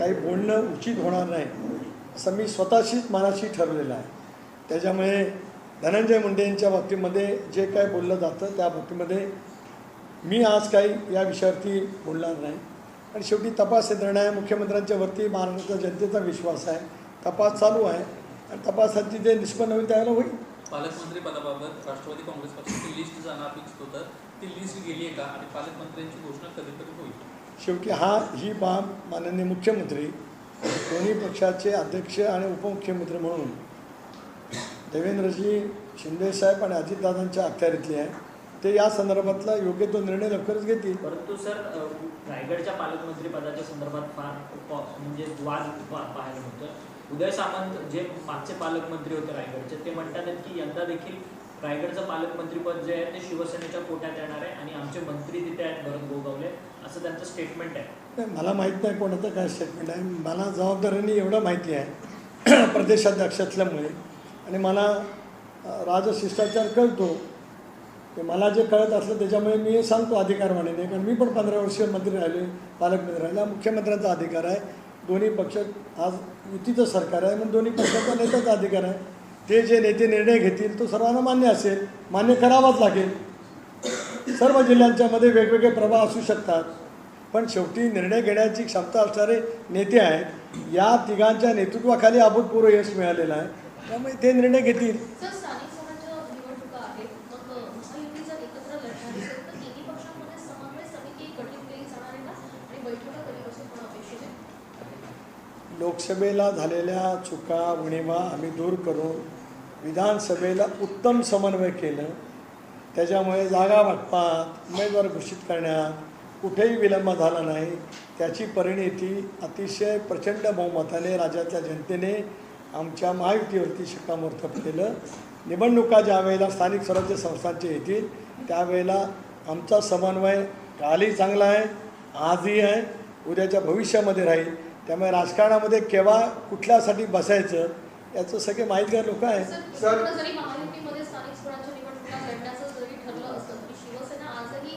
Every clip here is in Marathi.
काही बोलणं उचित होणार नाही असं मी स्वतःशीच मनाशी ठरवलेलं आहे. त्याच्यामुळे धनंजय मुंडे यांच्या बाबतीमध्ये जे काय बोललं जातं त्या बाबतीमध्ये मी आज काही या विषयावरती बोलणार नाही. आणि शेवटी तपास यंत्रणा आहे, मुख्यमंत्र्यांच्या वरती महाराष्ट्राच्या जनतेचा विश्वास आहे, तपास चालू आहे आणि तपासाची जे निष्पन्न होईल त्यावेळेला होईल. पालकमंत्री पदाबाबत राष्ट्रवादी काँग्रेस पक्षाची लिस्ट जाणं अपेक्षित होतं, ती लिस्ट गेली आहे का आणि पालकमंत्र्यांची घोषणा कधीतरी होईल? शेवटी ही बाब माननीय मुख्यमंत्री दोन्ही पक्षाचे अध्यक्ष आणि उपमुख्यमंत्री म्हणून देवेंद्रजी शिंदेसाहेब आणि अजितदादांच्या अखत्यारीतली आहे. ते या संदर्भातला योग्य तो निर्णय लवकरच घेतील. परंतु सर, रायगडच्या पालकमंत्री पदाच्या संदर्भात फार म्हणजे वाद पाहायला होतं. उदय सामंत जे मागचे पालकमंत्री होते रायगडचे, ते म्हणतात की यंदा देखील रायगडचं पालकमंत्रीपद जे आहे ते शिवसेनेच्या कोट्यात येणार आहे आणि आमचे मंत्री तिथे आहेत भरत गोगावले, असं त्यांचं स्टेटमेंट आहे. मला माहीत नाही कोणाचं काय स्टेटमेंट आहे. मला जबाबदारीने एवढं माहिती आहे प्रदेशाध्यक्ष असल्यामुळे, आणि मला राजशिष्टाचार कळतो. ते मला जे कळत असलं त्याच्यामुळे मी सांगतो अधिकारवाणीने, कारण मी पण 15 वर्ष मंत्री राहिले, पालकमंत्री राहिला. मुख्यमंत्र्यांचा अधिकार आहे. दोन्ही पक्ष आज युतीचं सरकार आहे म्हणून दोन्ही पक्षाचा नेत्याचा अधिकार आहे. ते जे नेते निर्णय घेतील तो सर्वांना मान्य असेल, मान्य करावाच लागेल. सर्व जिल्ह्यांच्यामध्ये वेगवेगळे प्रभाव असू शकतात, पण शेवटी निर्णय घेण्याची क्षमता असणारे नेते आहेत. या तिघांच्या नेतृत्वाखाली अभूतपूर्व यश मिळालेलं आहे, त्यामुळे ते निर्णय घेतील. लोकसभेला झालेल्या चुका उणिवा आम्ही दूर करून विधानसभेला उत्तम समन्वय केलं. त्याच्यामुळे जागा वाटपात, उमेदवार घोषित करण्यात कुठेही विलंब झाला नाही. त्याची परिणिती अतिशय प्रचंड बहुमताने राज्यातल्या जनतेने आमच्या महायुतीवरती शिक्कामोर्तब केलं. निवडणुका ज्या वेळेला स्थानिक स्वराज्य संस्थांचे येतील त्यावेळेला आमचा समन्वय कालही चांगला आहे, आजही आहे, उद्याच्या भविष्यामध्ये राहील. त्यामुळे राजकारणामध्ये केव्हा कुठल्यासाठी बसायचं याचं सगळे माहितगार लोक आहेत. सर, जरी महायुतीमध्ये स्थानिक स्वराज्य निवडणुका लढण्याचं जरी ठरलं असतं तरी शिवसेना आजही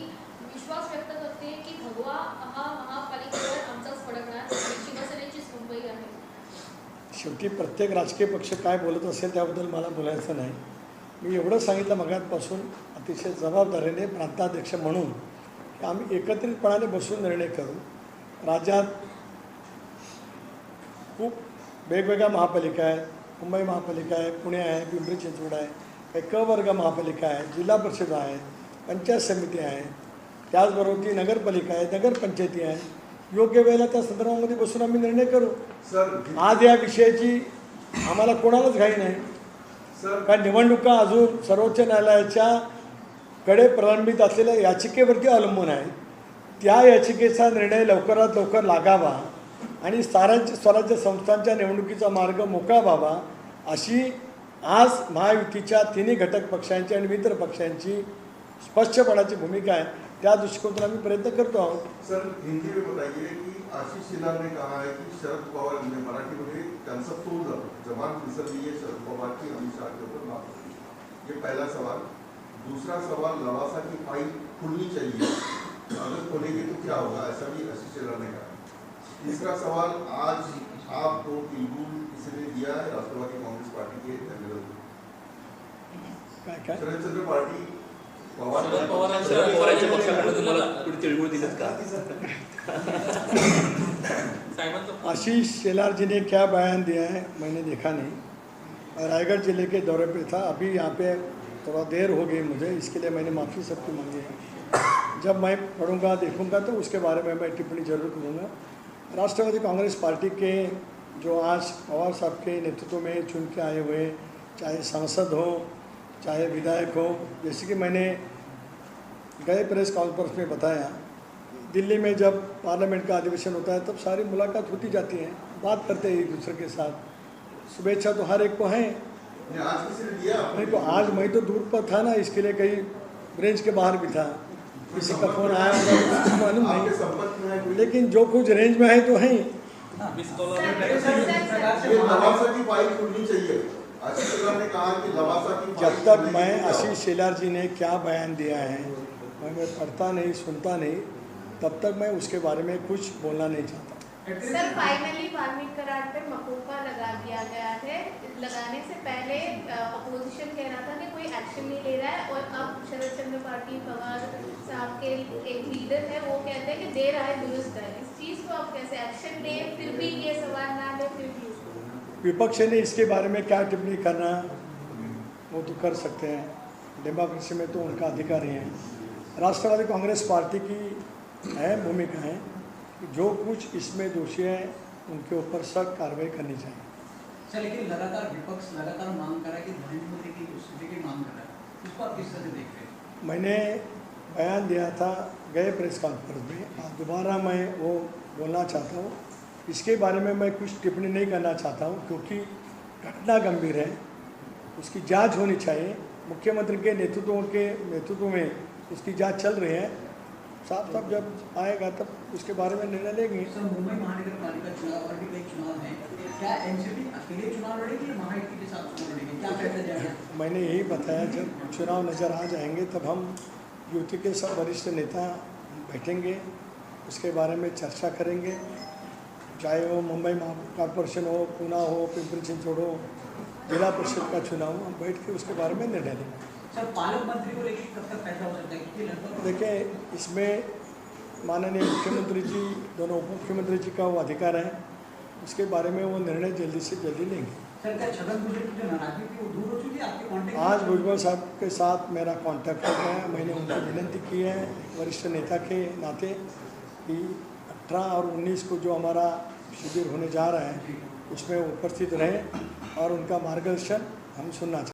विश्वास व्यक्त करते की भगवा हा महापालिकेवर आमचाच फडकणार आणि शिवसेनेचीच मुंबई आहे. शेवटी प्रत्येक राजकीय पक्ष काय बोलत असेल त्याबद्दल मला बोलायचं नाही. मी एवढं सांगितलं मगापासून अतिशय जबाबदारीने प्रांताध्यक्ष म्हणून की आम्ही एकत्रितपणाने बसून निर्णय करू. राज्यात खूप वेगवेगळ्या महापालिका आहेत. मुंबई महापालिका आहे, पुणे आहे, पिंपरी चिंचवड आहे, काही क वर्ग महापालिका आहे, जिल्हा परिषद आहेत, पंचायत समिती आहे, त्याचबरोबर ती नगरपालिका आहे, नगरपंचायती आहे. योग्य वेळेला त्या संदर्भामध्ये बसून आम्ही निर्णय करू. आज या विषयाची आम्हाला कोणालाच घाई नाही. कारण निवडणुका अजून सर्वोच्च न्यायालयाच्या कडे प्रलंबित असलेल्या याचिकेवरती अवलंबून आहे. त्या याचिकेचा निर्णय लवकरात लवकर लागावा आणि स्वराज्य संस्थांच्या निवडणुकीचा मार्ग मोकळा व्हावा अशी आज महायुतीच्या तिन्ही घटक पक्षांची आणि मित्र पक्षांची स्पष्टपणाची भूमिका आहे. त्या दृष्टिकोनातून आम्ही प्रयत्न करतो आहोत. सर, हिंदी में बताइए की आशीष शेलार ने कहा है कि शरद पवार ने मराठी में त्यांचा तोल जातो, जबान फिसलती है शरद पवार की अमित शाह के ऊपर माफ करती. ये पहला सवाल. दूसरा सवाल, लवासा की फाइल खुलनी चाहिए, अगर खोलेंगे तो क्या होगा, ऐसा भी आशीष शेलार ने कहा. तीसरा सवाल, आज आपको तिलगुल किसने दिया है, राष्ट्रवादी कांग्रेस पार्टी के जनरल शरदचंद्र पार्टी पवारांच्या पक्षाकडे तुम्हाला कुठे तिळगुळ दिलं का? आशीष शेलार जी ने क्या बयान दिया है मैंने देखा नहीं. रायगढ़ जिले के दौरे पे था. अभी यहाँ पे थोड़ा देर हो गई मुझे, इसके लिए मैंने माफ़ी सबकी मांगी है. जब मैं पढ़ूंगा देखूंगा तो उसके बारे में मैं टिप्पणी जरूर करूँगा. राष्ट्रवादी कांग्रेस पार्टी के जो आज पवार साहब के नेतृत्व में चुन के आए हुए, चाहे सांसद हो चाहे विधायक हो, जैसे कि मैंने गए प्रेस कॉन्फ्रेंस में बताया, दिल्ली में जब पार्लियामेंट का अधिवेशन होता है तब सारी मुलाकात होती जाती है, बात करते हैं एक दूसरे के साथ. शुभेच्छा तो हर एक को है. नहीं तो आज मैं तो दूर पर था ना, इसके लिए कहीं ब्रेंच के बाहर भी था. किसी का फोन आया होगा तो मालूम नहीं, लेकिन जो कुछ रेंज में है तो है. जब तक मैं आशीष शेलार जी ने क्या बयान दिया है मैं पढ़ता नहीं सुनता नहीं, तब तक मैं उसके बारे में कुछ बोलना नहीं चाहता. सर फाइनली वाल्मीकि करार पे मकोका लगा दिया गया है। लगाने से पहले अपोजिशन कह रहा था कि कोई एक्शन नहीं ले रहा है, और अब शरद चंद्र पाटिल पवार साहब के एक लीडर है, वो कहते हैं कि दे रहा है दुरुस्त है। इस चीज़ को आप कैसे एक्शन ले, फिर भी ये सवाल ना ले, फिर भी उसको विपक्ष ने इसके बारे में क्या टिप्पणी करना वो तो कर सकते हैं, डेमोक्रेसी में तो उनका अधिकार ही है। राष्ट्रवादी कांग्रेस पार्टी की अहम भूमिका है कि जो कुछ इसमें दोषी हैं उनके ऊपर सख्त कार्रवाई करनी चाहिए। सर लेकिन लगातार विपक्ष लगातार मांग कर रहा है कि नरेंद्र मोदी की स्थिति की मांग कर रहा है, उसको आप किस तरह से देख रहे हैं? मैंने बयान दिया था गए प्रेस कॉन्फ्रेंस में, आज दोबारा मैं वो बोलना चाहता हूँ। इसके बारे में मैं कुछ टिप्पणी नहीं करना चाहता हूँ, क्योंकि घटना गंभीर है, उसकी जांच होनी चाहिए। मुख्यमंत्री के नेतृत्व में उसकी जांच चल रही है। साफ साफ जब आएगा तब उसके बारे में निर्णय लेंगे। सर मुंबई महानगर पालिका चुनाव और भी कई चुनाव हैं, क्या एनसीपी अकेले चुनाव लड़ेगी या महायुति के साथ चुनाव लड़ेगी, क्या फैसला जाएगा? मैंने यही बताया, जब चुनाव नज़र आ जाएंगे तब हम यूटी के सब वरिष्ठ नेता बैठेंगे, उसके बारे में चर्चा करेंगे। चाहे वो मुंबई कॉरपोरेशन हो, पूना हो, पिंपरी चिंचवड़ हो, जिला परिषद का चुनाव हो, हम बैठ के उसके बारे में निर्णय लेंगे। सर पालक मंत्री को लेकर कब तक फैसला हो सकता है, क्योंकि लगभग देखिए इसमें माननीय मुख्यमंत्री जी, दोनों उप मुख्यमंत्री जी का वो अधिकार है, उसके बारे में वो निर्णय जल्दी से जल्दी लेंगे। सर क्या छगन भुजबल की जो नाराजगी थी वो दूर हो चुकी है आपके कॉन्टेक्ट? आज भुजबल साहब के साथ मेरा कांटेक्ट हो गया। मैंने उनको विनती की है वरिष्ठ नेता के नाते कि 18 और 19 को जो हमारा शिविर होने जा रहा है उसमें उपस्थित रहें और उनका मार्गदर्शन हम सुनना चाहते हैं।